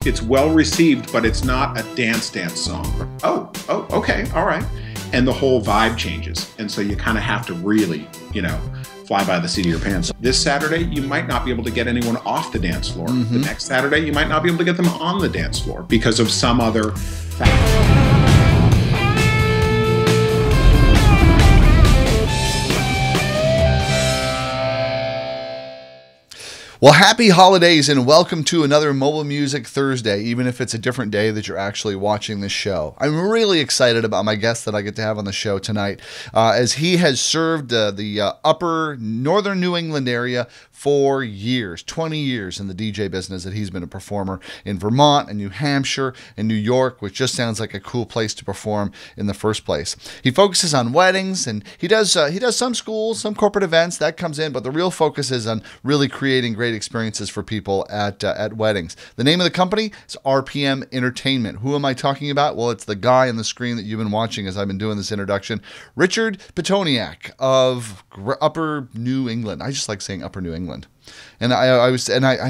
it's well received, but it's not a dance song. Oh, okay, all right. And the whole vibe changes. And so you kind of have to really, fly by the seat of your pants. This Saturday, you might not be able to get anyone off the dance floor. The next Saturday, you might not be able to get them on the dance floor because of some other factor. Well, happy holidays and welcome to another Mobile Music Thursday, even if it's a different day that you're actually watching this show. I'm really excited about my guest that I get to have on the show tonight, as he has served the upper northern New England area for years, 20 years in the DJ business that he's been a performer in Vermont and New Hampshire and New York, which just sounds like a cool place to perform in the first place. He focuses on weddings and he does some schools, some corporate events, that comes in, but the real focus is on really creating great experiences for people at weddings. The name of the company is RPM Entertainment. Who am I talking about? Well, it's the guy on the screen that you've been watching as I've been doing this introduction, Richard Pitonyak of Upper New England. I just like saying Upper New England, and I'm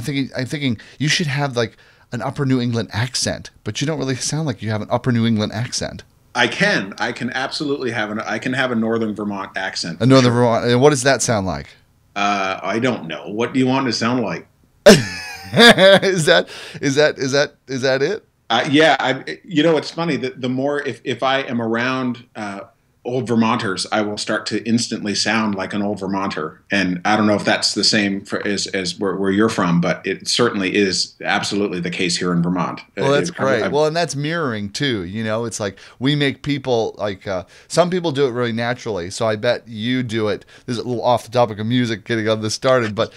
thinking you should have like an Upper New England accent, but you don't really sound like you have an Upper New England accent. I can absolutely have a Northern Vermont accent. A Northern Vermont. And what does that sound like? I don't know. What do you want it to sound like? Is that it? Yeah. It's funny that the more if I am around old Vermonters, I will start to instantly sound like an old Vermonter. And I don't know if that's the same as where you're from, but it certainly is absolutely the case here in Vermont. Well, that's great. Well, and that's mirroring too. It's like we make people like some people do it really naturally. So I bet you do it. This is a little off the topic of music, getting on this started, but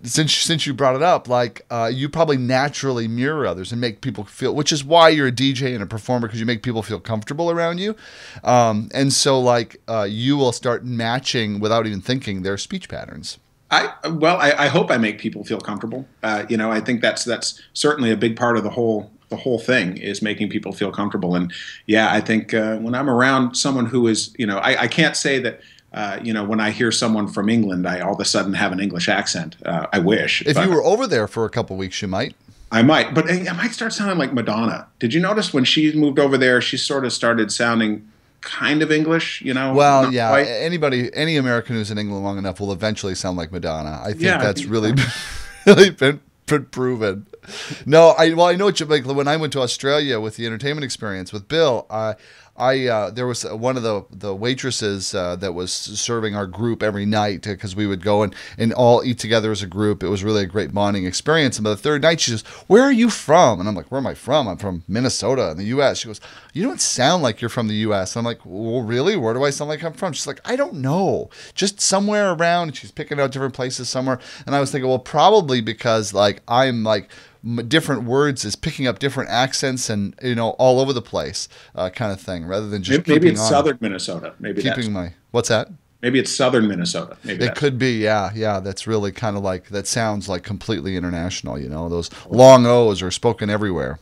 since you brought it up, like you probably naturally mirror others and make people feel, which is why you're a DJ and a performer, because you make people feel comfortable around you. And so like you will start matching without even thinking their speech patterns. I hope I make people feel comfortable. I think that's certainly a big part of the whole thing is making people feel comfortable. And yeah, I think when I'm around someone who is, I can't say that, when I hear someone from England, I all of a sudden have an English accent. I wish. If you were over there for a couple of weeks, you might. I might, but I might start sounding like Madonna. Did you notice when she moved over there, she sort of started sounding kind of English, Well, yeah. Quite. Any American who's in England long enough will eventually sound like Madonna. I think that's really been proven. No, I know what you like. When I went to Australia with the entertainment experience with Bill, there was one of the waitresses that was serving our group every night because we would go and all eat together as a group. It was really a great bonding experience. And by the third night, she says, "Where are you from?" And I'm like, "Where am I from? I'm from Minnesota in the U.S." She goes, "You don't sound like you're from the U.S." And I'm like, "Well, really? Where do I sound like I'm from?" She's like, "I don't know. Just somewhere around." She's picking out different places somewhere. And I was thinking, well, probably because like I'm like different words is picking up different accents and all over the place kind of thing, rather than just maybe it's southern Minnesota. Maybe what's that? Maybe it's southern Minnesota. Maybe it could be. Yeah. That's really kind of like that sounds like completely international. Those long O's are spoken everywhere.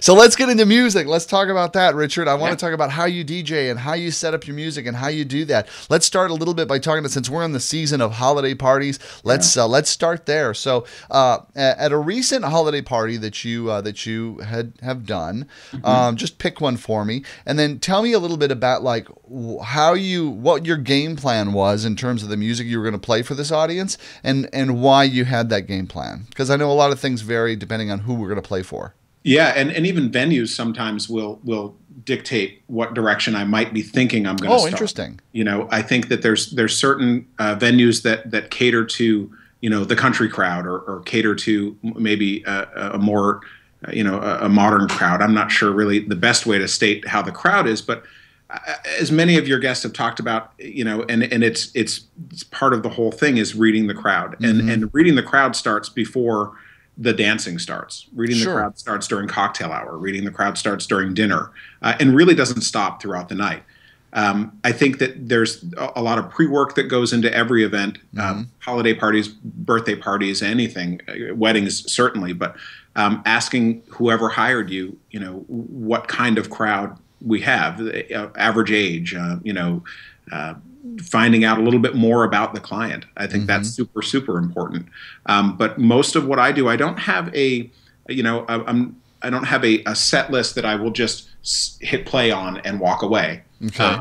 So let's get into music. Let's talk about that, Richard. I want to talk about how you DJ and how you set up your music and how you do that. Let's start a little bit by talking about, since we're in the season of holiday parties, let's start there. So at a recent holiday party that you have done, just pick one for me, and then tell me a little bit about like what your game plan was in terms of the music you were going to play for this audience, and why you had that game plan. Because I know a lot of things vary depending on who we're going to play for. Yeah, and even venues sometimes will dictate what direction I might be thinking I'm going to start. Interesting. I think that there's certain venues that cater to the country crowd or cater to maybe a more a modern crowd. I'm not sure really the best way to state how the crowd is, but as many of your guests have talked about, and it's part of the whole thing is reading the crowd, and reading the crowd starts before the dancing starts. Reading the crowd starts during cocktail hour. Reading the crowd starts during dinner, and really doesn't stop throughout the night. I think that there's a lot of pre-work that goes into every event, holiday parties, birthday parties, anything, weddings certainly, but asking whoever hired you, what kind of crowd we have, average age, finding out a little bit more about the client. I think that's super, super important. But most of what I do, I don't have a, I don't have a set list that I will just hit play on and walk away. Okay.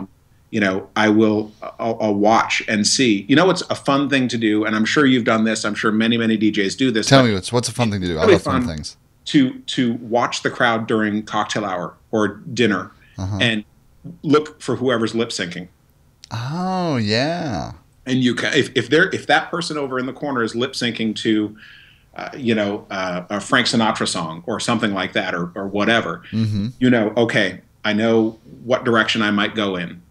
I'll watch and see. You know, what's a fun thing to do, and I'm sure you've done this. I'm sure many, many DJs do this. Tell me what's a fun thing to do. I love fun things. To watch the crowd during cocktail hour or dinner and look for whoever's lip syncing. Oh yeah. And you can, if that person over in the corner is lip syncing to, a Frank Sinatra song or something like that, or whatever, okay, I know what direction I might go in.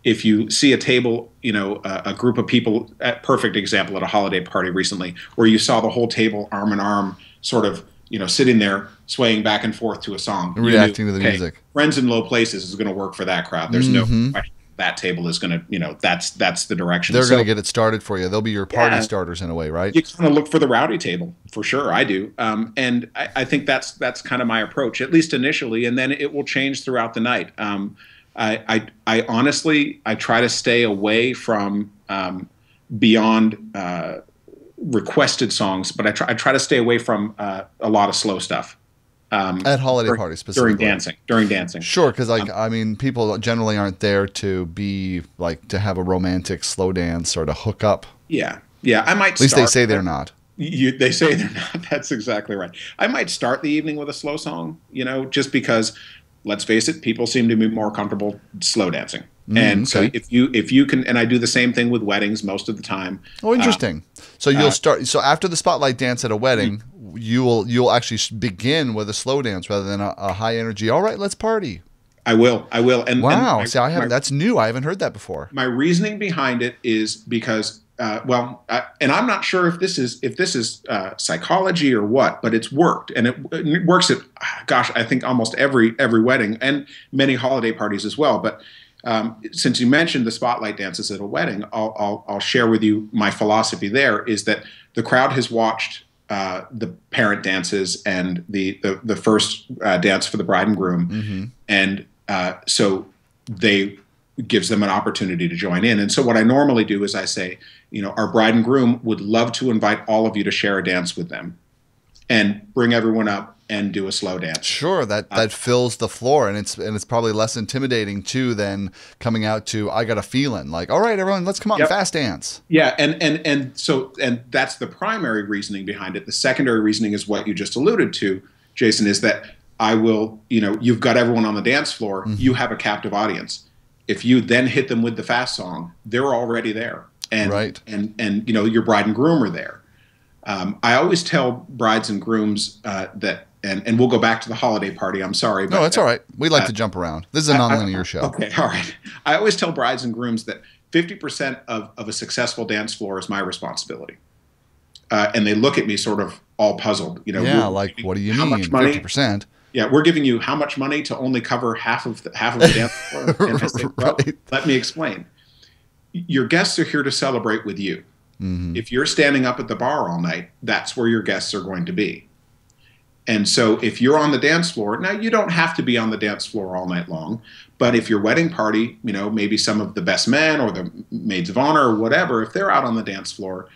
If you see a table, a group of people, perfect example at a holiday party recently, where you saw the whole table arm in arm, sort of, sitting there swaying back and forth to a song, reacting to the music. Friends in Low Places is going to work for that crowd. There's no question that table is going to, that's the direction. They're going to get it started for you. They'll be your party starters in a way, right? You kind of look for the rowdy table, for sure. I do. And I think that's kind of my approach, at least initially, and then it will change throughout the night. I honestly, I try to stay away from beyond requested songs, but I try to stay away from a lot of slow stuff. At holiday parties specifically. During dancing. Sure, because people generally aren't there to be to have a romantic slow dance or to hook up. Yeah. I might. At least they say they're not. They say they're not. That's exactly right. I might start the evening with a slow song, just because, let's face it, people seem to be more comfortable slow dancing. And so if you can, and I do the same thing with weddings most of the time. Oh, interesting. So you'll start. So after the spotlight dance at a wedding, you'll actually begin with a slow dance rather than a high energy. All right, let's party. I will. And wow. See, that's new. I haven't heard that before. My reasoning behind it is because, and I'm not sure if this is psychology or what, but it's worked, and it works at, I think almost every wedding and many holiday parties as well. But since you mentioned the spotlight dances at a wedding, I'll share with you my philosophy. There is that the crowd has watched the parent dances and the first dance for the bride and groom, and so they gives them an opportunity to join in. And so what I normally do is I say, our bride and groom would love to invite all of you to share a dance with them, and bring everyone up and do a slow dance. Sure, that fills the floor, and it's probably less intimidating too than coming out to I got a feeling like, all right, everyone, let's come out and fast dance. Yeah, and so that's the primary reasoning behind it. The secondary reasoning is what you just alluded to, Jason, is that I will, you've got everyone on the dance floor, you have a captive audience. If you then hit them with the fast song, they're already there, and and your bride and groom are there. I always tell brides and grooms that. And we'll go back to the holiday party. I'm sorry. No, it's all right. We like to jump around. This is a nonlinear show. Okay, all right. I always tell brides and grooms that 50% of a successful dance floor is my responsibility. And they look at me sort of all puzzled. What do you mean, 50%? Yeah, we're giving you how much money to only cover half of the dance floor? And I say, well, let me explain. Your guests are here to celebrate with you. If you're standing up at the bar all night, that's where your guests are going to be. And so if you're on the dance floor, now you don't have to be on the dance floor all night long, but if your wedding party, maybe some of the best men or the maids of honor or whatever, if they're out on the dance floor,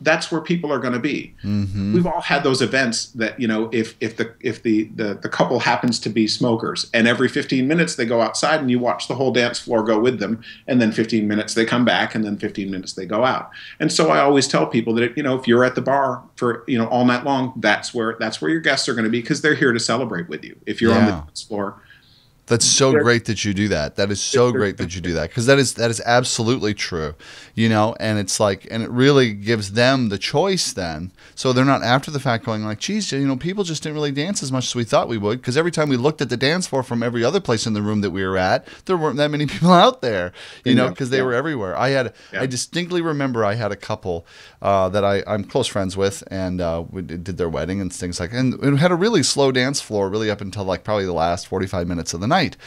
that's where people are going to be. We've all had those events that, if the couple happens to be smokers, and every 15 minutes they go outside and you watch the whole dance floor go with them, and then 15 minutes they come back, and then 15 minutes they go out. And so I always tell people that, if you're at the bar for, all night long, that's where your guests are going to be, because they're here to celebrate with you. If you're on the dance floor, That's so great that you do that. That is so great that you do that, because that is absolutely true, and it's like, and it really gives them the choice then. So they're not after the fact going like, geez, people just didn't really dance as much as we thought we would, because every time we looked at the dance floor from every other place in the room that we were at, there weren't that many people out there, because they were everywhere. I distinctly remember I had a couple that I'm close friends with, and we did their wedding and things like, and it had a really slow dance floor really up until like probably the last 45 minutes of the night.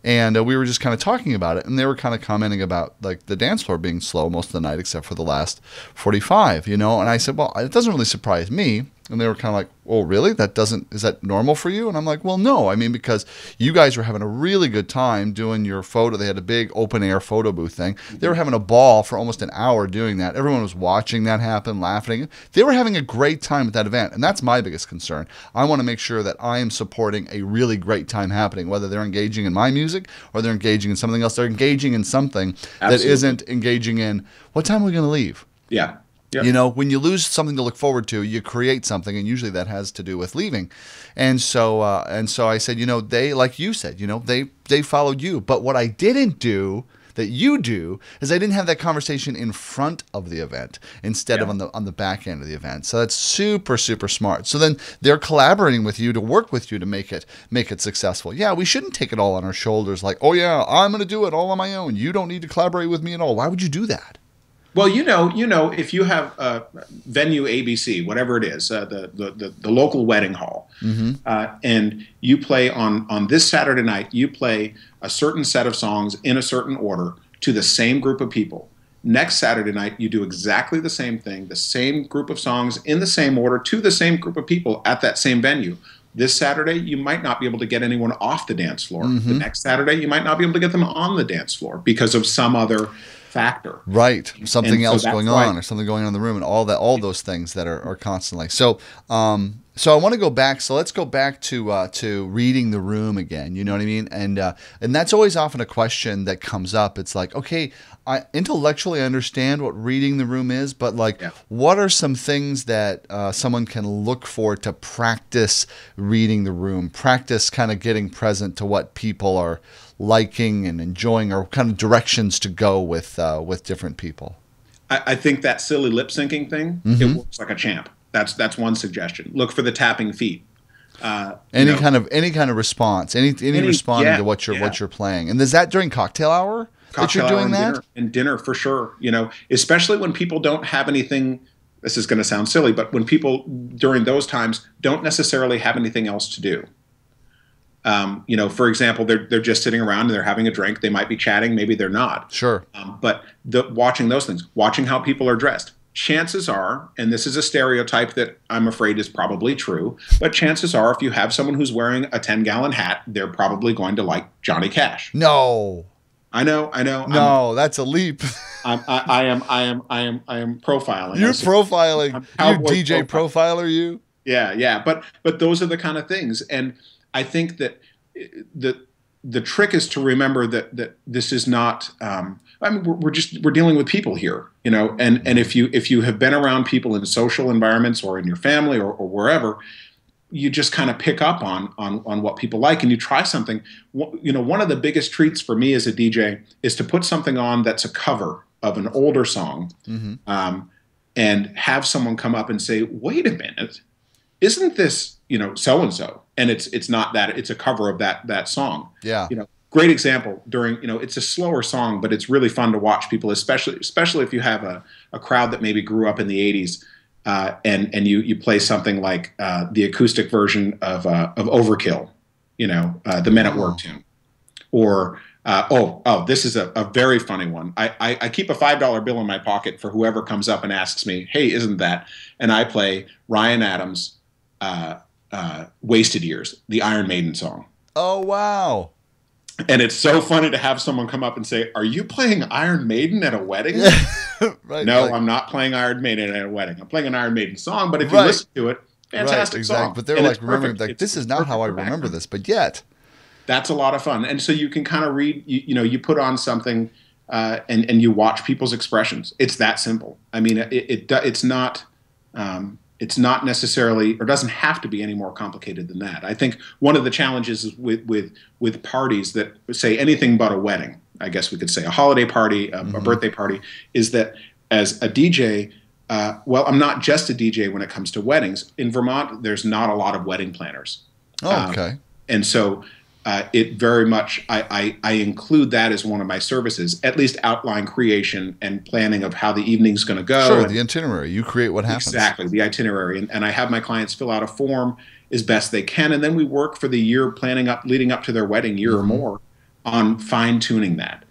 And we were just kind of talking about it, and they were kind of commenting about like the dance floor being slow most of the night except for the last 45, and I said, well, it doesn't really surprise me, And they were kind of like, "Oh, really? Is that normal for you?" And I'm like, "Well, no. I mean, because you guys were having a really good time doing your photo. They had a big open air photo booth thing. They were having a ball for almost an hour doing that. Everyone was watching that happen, laughing. They were having a great time at that event. And that's my biggest concern. I want to make sure that I am supporting a really great time happening, whether they're engaging in my music or they're engaging in something else. They're engaging in something that isn't engaging in, what time are we going to leave? Yeah. Yep. You know, when you lose something to look forward to, you create something, and usually that has to do with leaving. And so I said, you know, they, like you said, you know, they followed you. But what I didn't do that you do is I didn't have that conversation in front of the event instead of on the back end of the event. So that's super, super smart. So then they're collaborating with you to work with you to make it successful. Yeah, we shouldn't take it all on our shoulders like, oh yeah, I'm going to do it all on my own. You don't need to collaborate with me at all. Why would you do that? Well, you know, if you have venue ABC, whatever it is, the local wedding hall, and you play on this Saturday night, you play a certain set of songs in a certain order to the same group of people. Next Saturday night, you do exactly the same thing, the same group of songs in the same order to the same group of people at that same venue. This Saturday, you might not be able to get anyone off the dance floor. The next Saturday, you might not be able to get them on the dance floor because of some other factor. Right. Something else going on or something going on in the room and all those things that are constantly. So I want to go back. So let's go back to reading the room again. You know what I mean? And that's always often a question that comes up. It's like, okay, I intellectually understand what reading the room is, but like, what are some things that someone can look for to practice reading the room, practice kind of getting present to what people are liking and enjoying, or kind of directions to go with different people? I think that silly lip syncing thing, it works like a champ. That's one suggestion. Look for the tapping feet. Any kind of response, any responding to what you're playing. And is that during cocktail hour that you're doing that? Dinner for sure. You know, especially when people don't have anything. This is going to sound silly, but when people during those times don't necessarily have anything else to do. You know, for example, they're just sitting around and they're having a drink. They might be chatting, maybe they're not. Sure. But watching those things, watching how people are dressed. Chances are, and this is a stereotype that I'm afraid is probably true, but chances are, if you have someone who's wearing a 10-gallon hat, they're probably going to like Johnny Cash. No. I know. No, that's a leap. I am profiling. You're profiling. You DJ profiler, you. Yeah. But those are the kind of things, and I think that the trick is to remember that this is not. I mean, we're dealing with people here, you know, and if you have been around people in social environments or in your family or wherever, you just kind of pick up on what people like and you try something. You know, one of the biggest treats for me as a DJ is to put something on that's a cover of an older song, and have someone come up and say, "Wait a minute, isn't this, you know, so and so?" And it's not that, it's a cover of that song. Yeah. You know, great example during, you know, it's a slower song, but it's really fun to watch people, especially if you have a crowd that maybe grew up in the 80s, and you play something like the acoustic version of Overkill, you know, the Men at Work tune, or this is a very funny one. I keep a $5 bill in my pocket for whoever comes up and asks me, "Hey, isn't that?" And I play Ryan Adams' Wasted Years, the Iron Maiden song. Oh, wow. And it's so funny to have someone come up and say, "Are you playing Iron Maiden at a wedding?" Right, no, I'm not playing Iron Maiden at a wedding. I'm playing an Iron Maiden song, but if you listen to it, fantastic song. But they're like remembering, like, this is not how I remember this, but yet. That's a lot of fun. And so you can kind of read, you put on something and you watch people's expressions. It's that simple. I mean, it's not necessarily, or doesn't have to be any more complicated than that. I think one of the challenges is with parties that say anything but a wedding, I guess we could say a holiday party, a birthday party, is that as a DJ, I'm not just a DJ when it comes to weddings. In Vermont, there's not a lot of wedding planners. Oh, okay. And so it very much, I include that as one of my services, at least outline creation and planning of how the evening's going to go. Sure, the itinerary. You create what happens. Exactly, the itinerary. And I have my clients fill out a form as best they can, and then we work for the year leading up to their wedding, year or more, on fine-tuning that.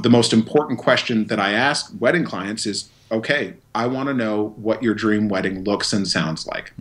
The most important question that I ask wedding clients is, okay, I want to know what your dream wedding looks and sounds like.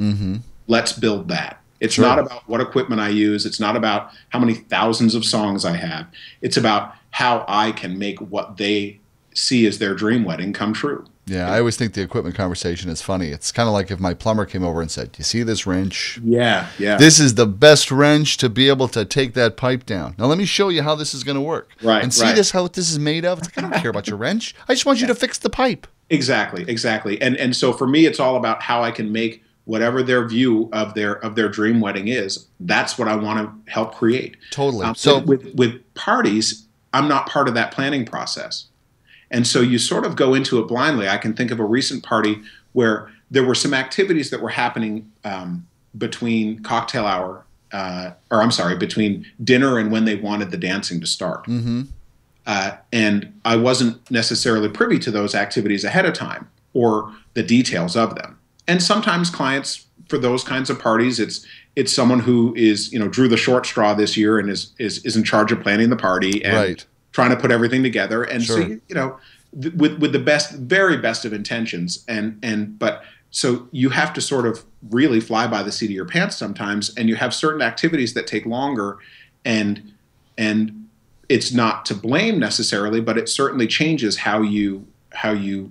Let's build that. It's not about what equipment I use. It's not about how many thousands of songs I have. It's about how I can make what they see as their dream wedding come true. Yeah, I always think the equipment conversation is funny. It's kind of like if my plumber came over and said, "You see this wrench? Yeah, yeah. This is the best wrench to be able to take that pipe down. Now let me show you how this is going to work. Right, and see this, how this is made of." It's like, I don't care about your wrench. I just want you to fix the pipe. Exactly, exactly. And so for me, it's all about how I can make whatever their view of their dream wedding is. That's what I want to help create. Totally. So with parties, I'm not part of that planning process. And so you sort of go into it blindly. I can think of a recent party where there were some activities that were happening between cocktail hour, between dinner and when they wanted the dancing to start. And I wasn't necessarily privy to those activities ahead of time or the details of them. And sometimes clients, for those kinds of parties, it's someone who is, drew the short straw this year and is in charge of planning the party and trying to put everything together. And so, with the very best of intentions, but so you have to sort of really fly by the seat of your pants sometimes, and you have certain activities that take longer, and it's not to blame necessarily, but it certainly changes how you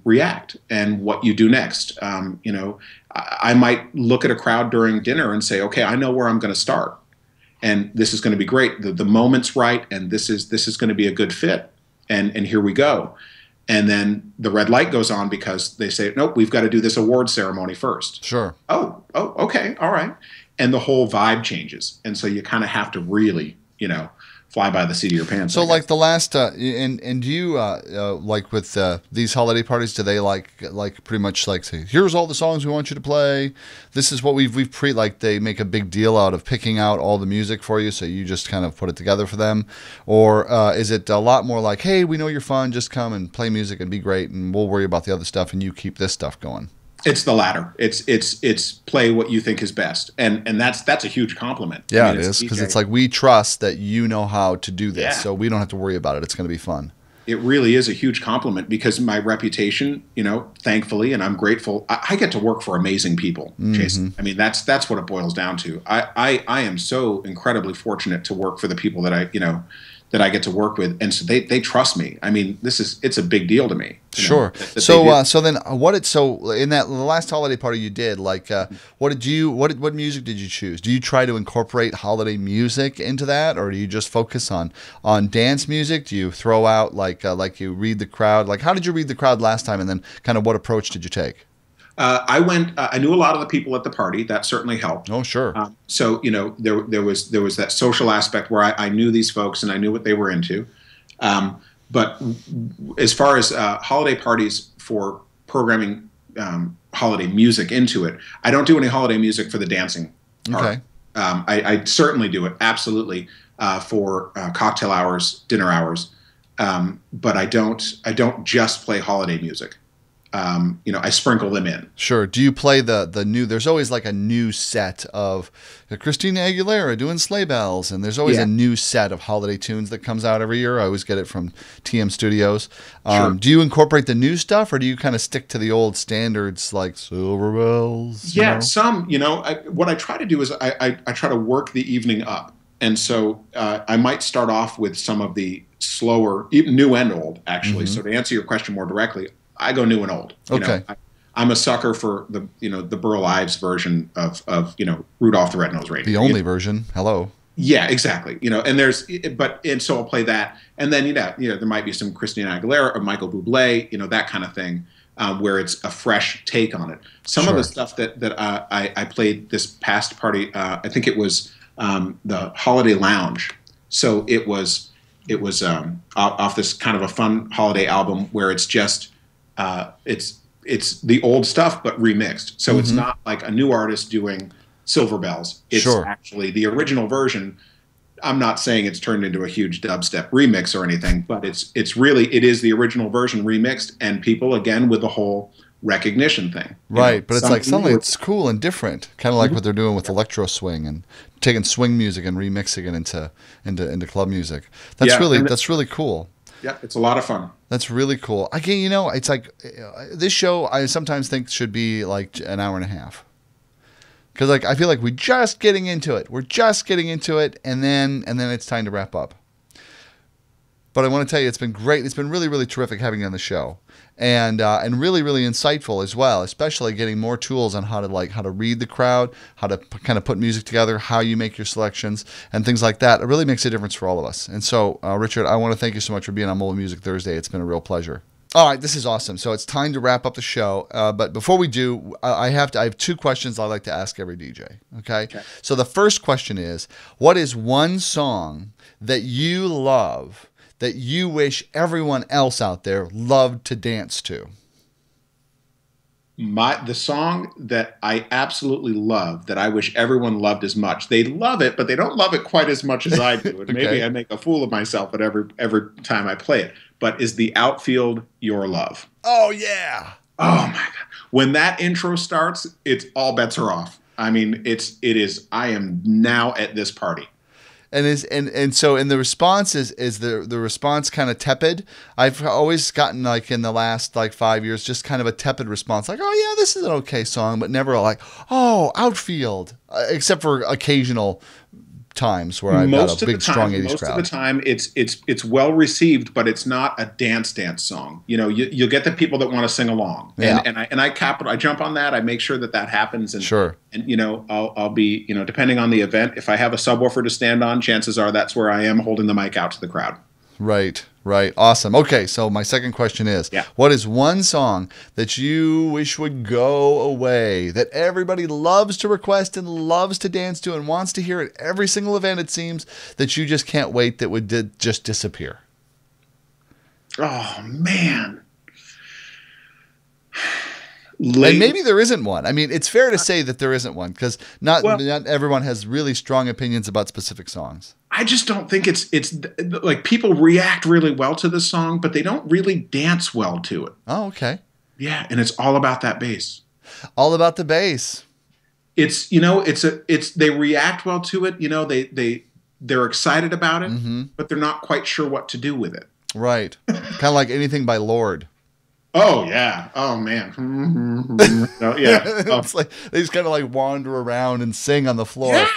react and what you do next. I might look at a crowd during dinner and say, okay, I know where I'm going to start. And this is going to be great. The moment's right, and this is going to be a good fit. And here we go. And then the red light goes on because they say, nope, we've got to do this award ceremony first. Sure. Oh, okay, all right. And the whole vibe changes. And so you kind of have to really, fly by the seat of your pants. So like the last, and do you like with these holiday parties, do they like pretty much like say, here's all the songs we want you to play. This is what we've like they make a big deal out of picking out all the music for you, so you just kind of put it together for them, or is it a lot more like, hey, we know you're fun, just come and play music and be great, and we'll worry about the other stuff, and you keep this stuff going? It's the latter. It's play what you think is best, and that's a huge compliment. Yeah, it is, because it's like we trust that you know how to do this, so we don't have to worry about it. It's going to be fun. It really is a huge compliment because my reputation, thankfully, and I'm grateful. I get to work for amazing people, Jason. I mean, that's what it boils down to. I am so incredibly fortunate to work for the people that I get to work with, and so they trust me. I mean, it's a big deal to me. Sure. So then in the last holiday party you did, like what music did you choose? Do you try to incorporate holiday music into that, or do you just focus on dance music? Do you throw out like you read the crowd? Like, how did you read the crowd last time, and then kind of what approach did you take? I knew a lot of the people at the party. That certainly helped. Oh, sure. So there was that social aspect where I knew these folks and I knew what they were into. But as far as holiday parties for programming holiday music into it, I don't do any holiday music for the dancing part. Okay. I certainly do it, absolutely, for cocktail hours, dinner hours. But I don't just play holiday music. I sprinkle them in. Sure. Do you play the new? There's always like a new set of Christina Aguilera doing Sleigh Bells, and there's always a new set of holiday tunes that comes out every year. I always get it from TM Studios. Sure. Do you incorporate the new stuff, or do you kind of stick to the old standards like Silver Bells? Yeah, some. What I try to do is I try to work the evening up, and so I might start off with some of the slower, even new and old, actually. So to answer your question more directly, I go new and old. Okay. I'm a sucker for the Burl Ives version of Rudolph the Red-Nosed Reindeer. The only version. Hello. Yeah, exactly. And so I'll play that, and then there might be some Christina Aguilera or Michael Bublé, that kind of thing, where it's a fresh take on it. Some of the stuff that I played this past party, I think it was the Holiday Lounge. So it was off this kind of a fun holiday album where it's just. It's the old stuff but remixed, so it's not like a new artist doing Silver Bells. It's actually the original version. I'm not saying it's turned into a huge dubstep remix or anything, but it is the original version remixed, and people again with the whole recognition thing. Right, but it's like something that's cool and different, kind of like what they're doing with electro swing and taking swing music and remixing it into club music. That's really cool. Yeah, it's a lot of fun. That's really cool. Again, it's like this show I sometimes think should be like an hour and a half. Because like I feel like we're just getting into it. We're just getting into it, and then it's time to wrap up. But I want to tell you, it's been great. It's been really, really terrific having you on the show, and really, really insightful as well. Especially getting more tools on how to read the crowd, how to kind of put music together, how you make your selections, and things like that. It really makes a difference for all of us. And so, Richard, I want to thank you so much for being on Mobile Music Thursday. It's been a real pleasure. All right, this is awesome. So it's time to wrap up the show. But before we do, I have 2 questions I like to ask every DJ. Okay. So the first question is, what is one song that you love that you wish everyone else out there loved to dance to? The song that I absolutely love, that I wish everyone loved as much. They love it, but they don't love it quite as much as I do. And maybe I make a fool of myself at every time I play it. But is the Outfield Your Love? Oh yeah! Oh my God! When that intro starts, it's all bets are off. I mean, it is. I am now at this party. And so the response is the response kind of tepid. I've always gotten like in the last like 5 years just kind of a tepid response, like, oh yeah, this is an okay song, but never like, oh, Outfield, except for occasional times where I've got a big strong 80s crowd. Most of the time it's well received, but it's not a dance song. You'll get the people that want to sing along. Yeah. And I jump on that. I make sure that happens. And sure. And I'll be, depending on the event, if I have a subwoofer to stand on, chances are that's where I am holding the mic out to the crowd. Right. Awesome. Okay, so my second question is, what is one song that you wish would go away, that everybody loves to request and loves to dance to and wants to hear at every single event, it seems, that you just can't wait that would just disappear? Oh, man. And maybe there isn't one. I mean, it's fair to say that there isn't one because not everyone has really strong opinions about specific songs. I just don't think it's like people react really well to the song, but they don't really dance well to it. Oh, okay. Yeah, and it's all about that bass. All about the bass. It's they react well to it. They're excited about it, but they're not quite sure what to do with it. Right. Kind of like Anything by Lord. Oh yeah! Oh man! Yeah, it's like they just kind of like wander around and sing on the floor. Yeah,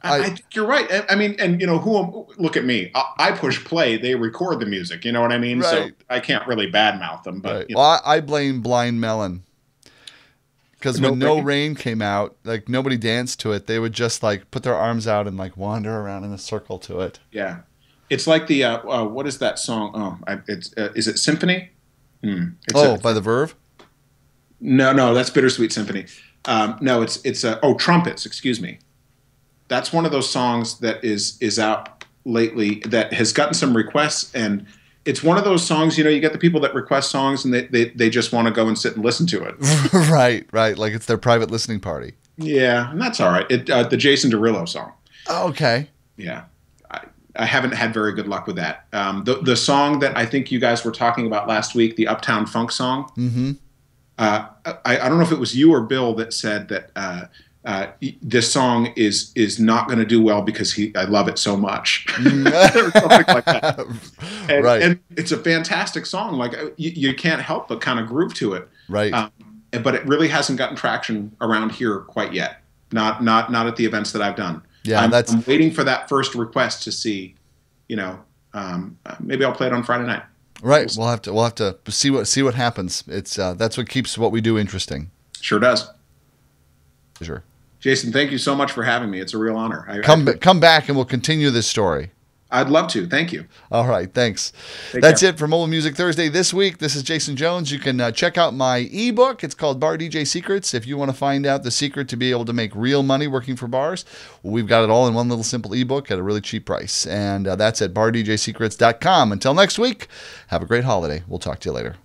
I think you're right. I mean, and look at me. I push play. They record the music. You know what I mean? Right. So I can't really badmouth them. But right. Well, I blame Blind Melon because when No Rain came out, like nobody danced to it. They would just like put their arms out and like wander around in a circle to it. Yeah, it's like the what is that song? Is it Symphony? By the Verve? No, that's Bittersweet Symphony. No, it's Trumpets. Excuse me. That's one of those songs that is out lately that has gotten some requests, and it's one of those songs. You get the people that request songs, and they just want to go and sit and listen to it. Right. Like it's their private listening party. Yeah, and that's all right. The Jason Derulo song. Oh, okay. Yeah. I haven't had very good luck with that. The song that I think you guys were talking about last week, the Uptown Funk song. Mm-hmm. I don't know if it was you or Bill that said that this song is not going to do well because I love it so much, or something like that. And, right. And it's a fantastic song. Like you can't help but kind of groove to it. Right. But it really hasn't gotten traction around here quite yet. Not at the events that I've done. Yeah, I'm waiting for that first request to see, maybe I'll play it on Friday night. Right. We'll have to see what happens. It's that's what keeps what we do interesting. Sure does. Sure. Jason, thank you so much for having me. It's a real honor. Come back and we'll continue this story. I'd love to. Thank you. All right. Thanks. That's it for Mobile Music Thursday this week. This is Jason Jones. You can check out my ebook. It's called Bar DJ Secrets. If you want to find out the secret to be able to make real money working for bars, we've got it all in one little simple ebook at a really cheap price. And that's at bardjsecrets.com. Until next week, have a great holiday. We'll talk to you later.